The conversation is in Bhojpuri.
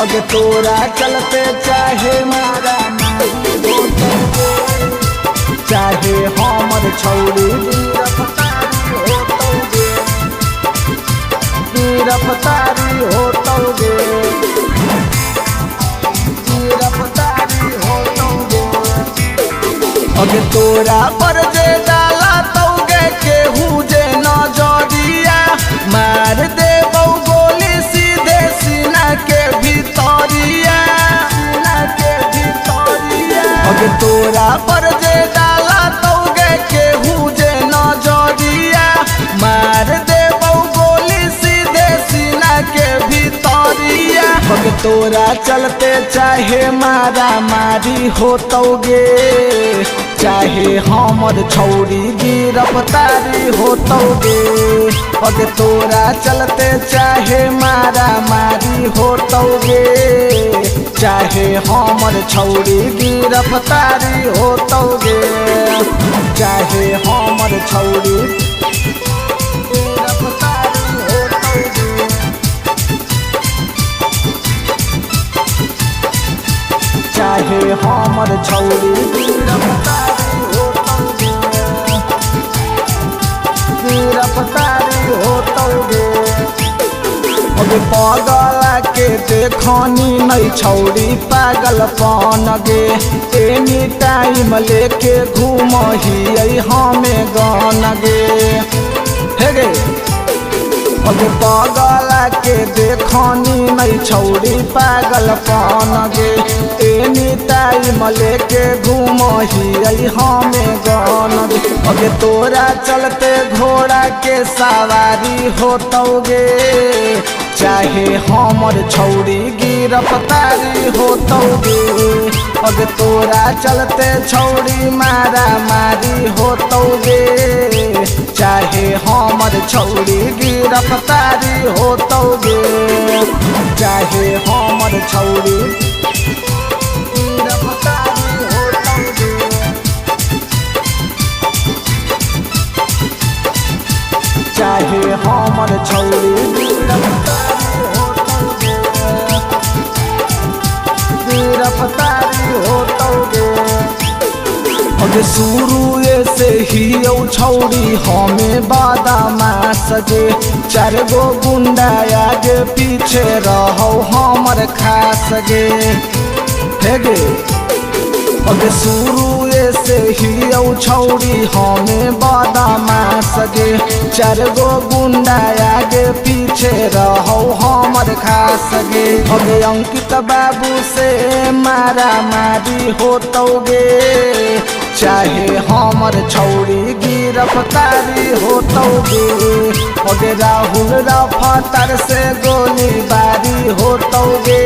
अगे तोरा चलते चाहे मारा मारी होतौगे, चाहे हमर छौरी गिरफ्तारी होतौगे, गिरफ्तारी होतौगे। अगे तोरा पर जे डाला तौगे केहू जे नजरिया मार देबौ गोली सीधे सीना के भीतरिया, सीना के भीतरिया। अगे तोरा पर जे डाला तौगे केहू जे नजरिया मार देबौ गोली सीधे सीना के भीतरिया। अगे तोरा चलते चाहे मारा मारी होतौगे, चाहे हमर छौरी गिरफ्तारी होतौगे। अगे तोरा चलते चाहे मारा मारी होतौगे, चाहे हमर छौरी गिरफ्तारी होतौगे, चाहे हमर छौरी गिरफ्तारी होतौगे, चाहे हमर छौरी गिरफ्तारी होतौगे, गिरफ्तारी होतौगे। अगे पगला के देखनी नहीं छौरी पागलपन गे, एनी टाइम लेके घूमही हमें गन गे, हे गे। अगे पगला के देखनी नहीं छौरी पागलपन गे, एनी टाइम लेके घूमही हमें गन गे। अगे तोरा चलते घोड़ा के सवारी होतौगे, चाहे हमर छौरी गिरफ्तारी होतौगे। अगे तोरा चलते छौरी मारा मारी होतौगे, चाहे हमर छौरी गिरफ्तारी होतौगे, चाहे हमर छौरी गिरफ्तारी होतौगे, चाहे हमर छौरी गिरफ्तारी होतौगे, गिरफ्तारी होतौगे। अगे शुरू से ही छौरी हमें बदमाश गे, चार गो गुंडा आगे पीछे रहो हमर खास गे, हे गे। अगे शुरू से ही छौरी हमें बदमाश गे, चार गो गुंडा आगे पीछे रहो हमर खास गे। अगे अंकित बाबू से मारा मारी होतौगे, चाहे हमर छौरी गिरफ्तारी होतौगे। अगे राहुल रफतार से गोलीबारी होतौगे,